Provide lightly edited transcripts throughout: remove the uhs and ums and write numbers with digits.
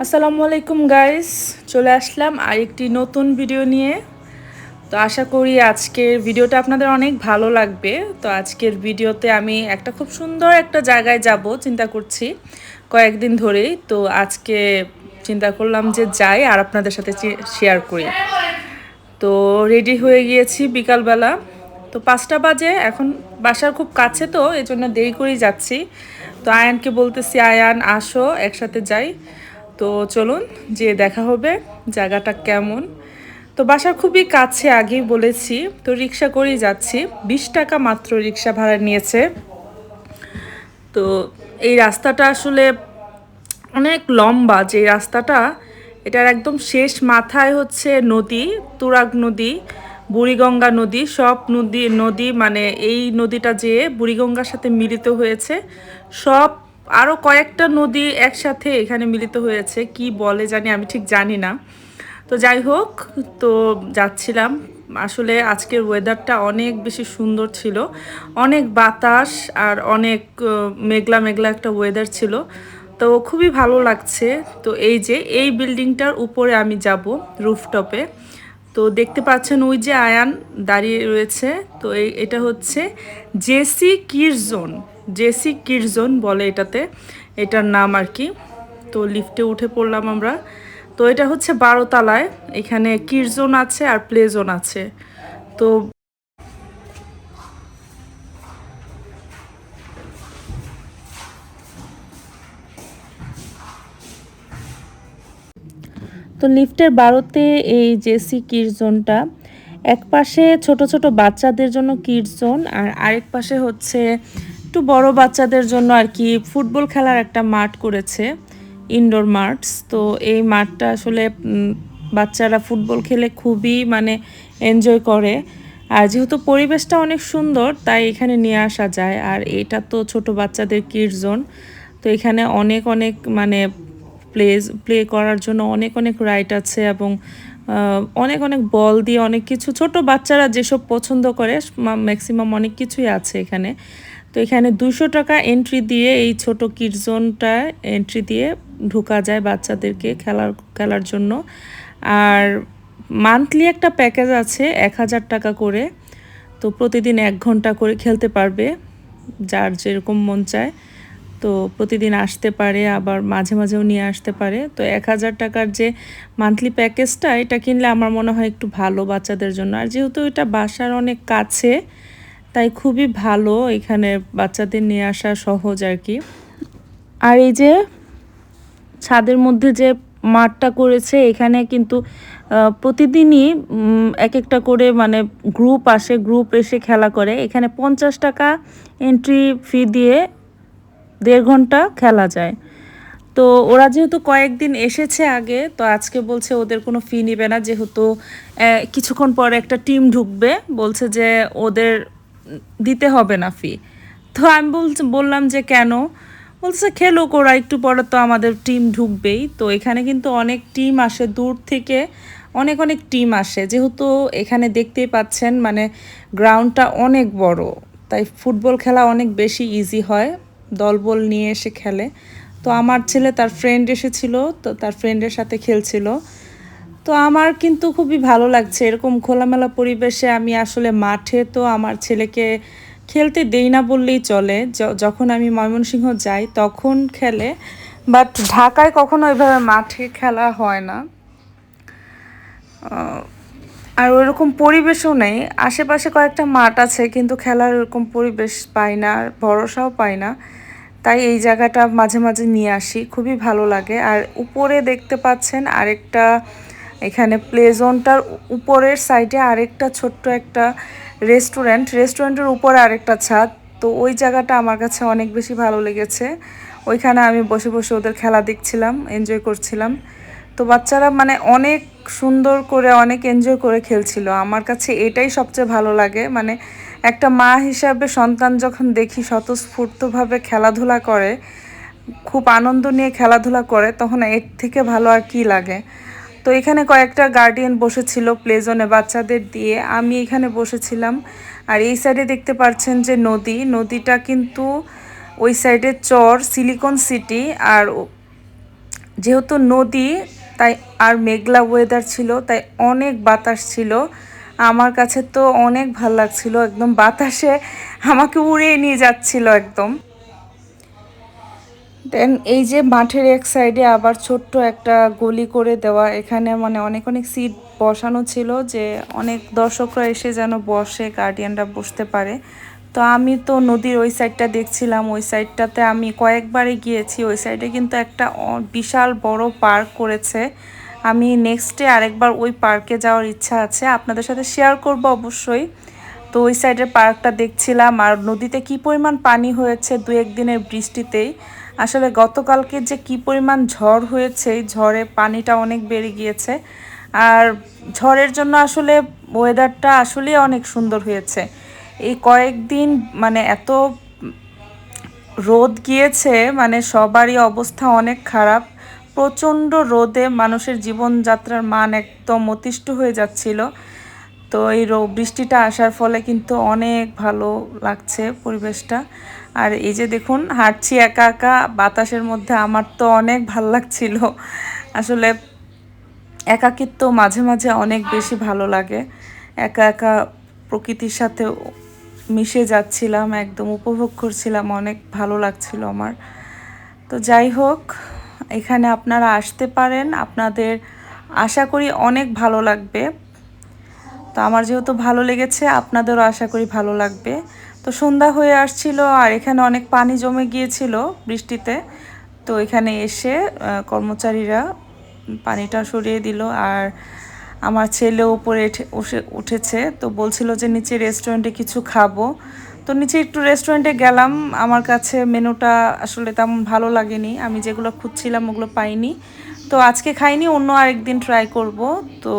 আসসালামু আলাইকুম গাইস, চলে আসলাম আরেকটি নতুন ভিডিও নিয়ে। তো আশা করি আজকের ভিডিওটা আপনাদের অনেক ভালো লাগবে। তো আজকের ভিডিওতে আমি একটা খুব সুন্দর একটা জায়গায় যাব চিন্তা করছি কয়েকদিন ধরেই। তো আজকে চিন্তা করলাম যে যাই আর আপনাদের সাথে শেয়ার করি। তো রেডি হয়ে গিয়েছি বিকালবেলা, তো 5টা বাজে এখন। বাসার খুব কাছে, তো এই জন্য দেরি করেই যাচ্ছি। তো আয়ানকে বলতেছি, আয়ান আসো একসাথে যাই। তো চলুন যে দেখা হবে জায়গাটা কেমন। তো বাসার খুবই কাছে, আগেই বলেছি। তো রিক্সা করেই যাচ্ছি, 20 টাকা মাত্র রিক্সা ভাড়া নিয়েছে। তো এই রাস্তাটা আসলে অনেক লম্বা, যে রাস্তাটা এটার একদম শেষ মাথায় হচ্ছে নদী, তুরাগ নদী, বুড়িগঙ্গা নদী, সব নদী নদী মানে এই নদীটা যে বুড়িগঙ্গার সাথে মিলিত হয়েছে। সব আরও কয়েকটা নদী একসাথে এখানে মিলিত হয়েছে, কি বলে জানি, আমি ঠিক জানি না। তো যাই হোক, তো যাচ্ছিলাম। আসলে আজকের ওয়েদারটা অনেক বেশি সুন্দর ছিল, অনেক বাতাস আর অনেক মেঘলা মেঘলা একটা ওয়েদার ছিল। তো খুবই ভালো লাগছে। তো এই যে এই বিল্ডিংটার উপরে আমি যাব, রুফটপে। তো দেখতে পাচ্ছেন ওই যে আয়ান দাঁড়িয়ে রয়েছে। তো এটা হচ্ছে JC kids zone, JC kids zone বলে এটাতে, এটার নাম আর কি। তো লিফটে উঠে পড়লাম আমরা। তো এটা হচ্ছে 12 তলায়, এখানে কিডস জোন আছে আর প্লে জোন আছে। তো তো লিফটের 12তে এই জেসি কিডস জোনটা, এক পাশে ছোট ছোট বাচ্চাদের জন্য কিডস জোন, আর আরেক পাশে হচ্ছে একটু বড় বাচ্চাদের জন্য আর কি ফুটবল খেলার একটা মাঠ করেছে, ইনডোর মাঠস। তো এই মাঠটা আসলে বাচ্চারা ফুটবল খেলে খুবই মানে এনজয় করে। আর যেহেতু পরিবেশটা অনেক সুন্দর, তাই এখানে নিয়ে আসা যায়। আর এটা তো ছোট বাচ্চাদের কিডস জোন। তো এখানে অনেক অনেক মানে প্লে করার জন্য অনেক অনেক রাইড আছে, এবং অনেক অনেক বল দিয়ে অনেক কিছু ছোট বাচ্চারা যেসব পছন্দ করে ম্যাক্সিমাম অনেক কিছুই আছে এখানে। তো এখানে 200 টাকা এন্ট্রি দিয়ে এই ছোট কিডস জোনটা এন্ট্রি দিয়ে ঢোকা যায় বাচ্চাদেরকে খেলার জন্য। আর মান্থলি একটা প্যাকেজ আছে 1000 টাকা করে। তো প্রতিদিন 1 ঘন্টা করে খেলতে পারবে, যার যেরকম মন চায়। তো প্রতিদিন আসতে পারে, আবার মাঝে মাঝেও নিয়ে আসতে পারে। তো 1000 টাকার যে মান্থলি প্যাকেজটা, এটা কিনলে আমার মনে হয় একটু ভালো বাচ্চাদের জন্য। আর যেহেতু এটা বাসার অনেক কাছে, তাই খুবই ভালো, এখানে বাচ্চাদের নিয়ে আসা সহজ আর কি। আর এই যে ছাদের মধ্যে যে মাঠটা করেছে, এখানে কিন্তু প্রতিদিনই এক একটা করে মানে গ্রুপ আসে, গ্রুপ এসে খেলা করে। এখানে 50 টাকা এন্ট্রি ফি দিয়ে 1.5 ঘন্টা খেলা যায়। তো ওরা যেহেতু কয়েকদিন এসেছে আগে, তো আজকে বলছে ওদের কোনো ফি নেবে না, যেহেতু কিছুক্ষণ পরে একটা টিম ঢুকবে, বলছে যে ওদের দিতে হবে না ফি। তো আমি বললাম যে কেন? বলছে খেলুক ওরা, একটু পরে তো আমাদের টিম ঢুকবেই। তো এখানে কিন্তু অনেক টিম আসে দূর থেকে, অনেক অনেক টিম আসে, যেহেতু এখানে দেখতেই পাচ্ছেন মানে গ্রাউন্ডটা অনেক বড়, তাই ফুটবল খেলা অনেক বেশি ইজি হয়, দলবল নিয়ে এসে খেলে। তো আমার ছেলে তার ফ্রেন্ড এসেছিল, তো তার ফ্রেন্ডের সাথে খেলছিল। তো আমার কিন্তু খুবই ভালো লাগছে এরকম খোলামেলা পরিবেশে। আমি আসলে মাঠে তো আমার ছেলেকে খেলতে দেই না বললেই চলে, যখন আমি ময়মনসিংহ যাই তখন খেলে, বাট ঢাকায় কখনো এভাবে মাঠে খেলা হয় না। আর ওইরকম পরিবেশও নেই, আশেপাশে কয়েকটা মাঠ আছে কিন্তু খেলার ওরকম পরিবেশ পাই না, আর ভরসাও পাই না। তাই এই জায়গাটা মাঝে মাঝে নিয়ে আসি, খুবই ভালো লাগে। আর উপরে দেখতে পাচ্ছেন আরেকটা, এখানে প্লে জোনটার উপরের সাইডে আরেকটা ছোট্ট একটা রেস্টুরেন্টের উপরে আরেকটা ছাদ। তো ওই জায়গাটা আমার কাছে অনেক বেশি ভালো লেগেছে। ওইখানে আমি বসে বসে ওদের খেলা দেখছিলাম, এনজয় করছিলাম। তো বাচ্চারা মানে অনেক সুন্দর করে অনেক এনজয় করে খেলছিল। আমার কাছে এটাই সবচেয়ে ভালো লাগে, মানে একটা মা হিসাবে সন্তান যখন দেখি স্বতঃস্ফূর্তভাবে খেলাধুলা করে, খুব আনন্দ নিয়ে খেলাধুলা করে, তখন এর থেকে ভালো আর কি লাগে। তো এখানে কয়েকটা গার্ডিয়ান বসেছিল প্লে জোনে বাচ্চাদের দিয়ে, আমি এখানে বসেছিলাম। আর এই সাইডে দেখতে পাচ্ছেন যে নদীটা কিন্তু ওই সাইডে চর সিলিকন সিটি, আর যেহেতু নদী তাই আর মেঘলা ওয়েদার ছিল, তাই অনেক বাতাস ছিল। আমার কাছে তো অনেক ভাল লাগছিল, একদম বাতাসে আমাকে উড়িয়ে নিয়ে যাচ্ছিল একদম। দেন এই যে মাঠের এক সাইডে আবার ছোট্ট একটা গলি করে দেওয়া, এখানে মানে অনেক অনেক সিট বসানো ছিল, যে অনেক দর্শকরা এসে যেন বসে, গার্ডিয়ানরা বসতে পারে। তো আমি তো নদীর ওই সাইডটা দেখছিলাম, ওই সাইডটাতে আমি কয়েকবারই গিয়েছি। ওই সাইডে কিন্তু একটা বিশাল বড় পার্ক করেছে। আমি নেক্সটে আরেকবার ওই পার্কে যাওয়ার ইচ্ছা আছে, আপনাদের সাথে শেয়ার করব অবশ্যই। তো ওই সাইডের পার্কটা দেখছিলাম, আর নদীতে কি পরিমাণ পানি হয়েছে দু একদিনের বৃষ্টিতেই। আসলে গতকালকে যে কি পরিমাণ ঝড় হয়েছে, এই ঝড়ে পানিটা অনেক বেড়ে গিয়েছে। আর ঝড়ের জন্য আসলে ওয়েদারটা আসলেই অনেক সুন্দর হয়েছে। এই কয়েকদিন মানে এত রোদ গিয়েছে, মানে সবারই অবস্থা অনেক খারাপ। প্রচণ্ড রোদে মানুষের জীবনযাত্রার মান একদম অতিষ্ঠ হয়ে যাচ্ছিল। তো এই বৃষ্টিটা আসার ফলে কিন্তু অনেক ভালো লাগছে পরিবেশটা। আর এই যে দেখুন হাঁটছি একা একা বাতাসের মধ্যে, আমার তো অনেক ভাল লাগছিল। আসলে একাকিত্ব মাঝে মাঝে অনেক বেশি ভালো লাগে। একা একা প্রকৃতির সাথে মিশে যাচ্ছিলাম, একদম উপভোগ করছিলাম, অনেক ভালো লাগছিল আমার। তো যাই হোক, এখানে আপনারা আসতে পারেন, আপনাদের আশা করি অনেক ভালো লাগবে। তো আমার যেহেতু ভালো লেগেছে, আপনাদেরও আশা করি ভালো লাগবে। তো সন্ধ্যা হয়ে আসছিল, আর এখানে অনেক পানি জমে গিয়েছিল বৃষ্টিতে। তো এখানে এসে কর্মচারীরা পানিটা সরিয়ে দিল। আর আমার ছেলে উপরে উঠেছে, তো বলছিল যে নিচে রেস্টুরেন্টে কিছু খাবো। তো নিচে একটু রেস্টুরেন্টে গেলাম। আমার কাছে মেনুটা আসলে তেমন ভালো লাগেনি, আমি যেগুলো খুঁজছিলাম ওগুলো পাইনি। তো আজকে খাইনি, অন্য আরেকদিন ট্রাই করব। তো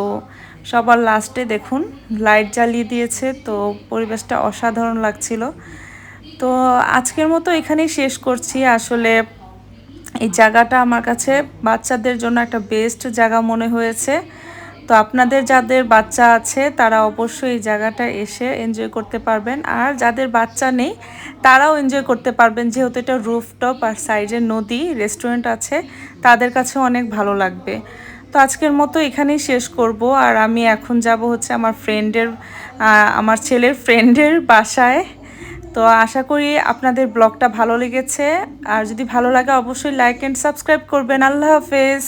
সবার লাস্টে দেখুন লাইট জ্বালিয়ে দিয়েছে, তো পরিবেশটা অসাধারণ লাগছিল। তো আজকের মতো এখানেই শেষ করছি। আসলে এই জায়গাটা আমার কাছে বাচ্চাদের জন্য একটা বেস্ট জায়গা মনে হয়েছে। তো আপনাদের যাদের বাচ্চা আছে তারা অবশ্যই এই জায়গাটা এসে এনজয় করতে পারবেন, আর যাদের বাচ্চা নেই তারাও এনজয় করতে পারবেন, যেহেতু এটা রুফটপ আর সাইডে নদী, রেস্টুরেন্ট আছে, তাদের কাছে অনেক ভালো লাগবে। তো আজকের মতো এখানেই শেষ করব। আর আমি এখন যাব হচ্ছে আমার ছেলের ফ্রেন্ডের বাসায়। তো আশা করি আপনাদের ব্লগটা ভালো লেগেছে, আর যদি ভালো লাগে অবশ্যই লাইক অ্যান্ড সাবস্ক্রাইব করবেন। আল্লাহ হাফেজ।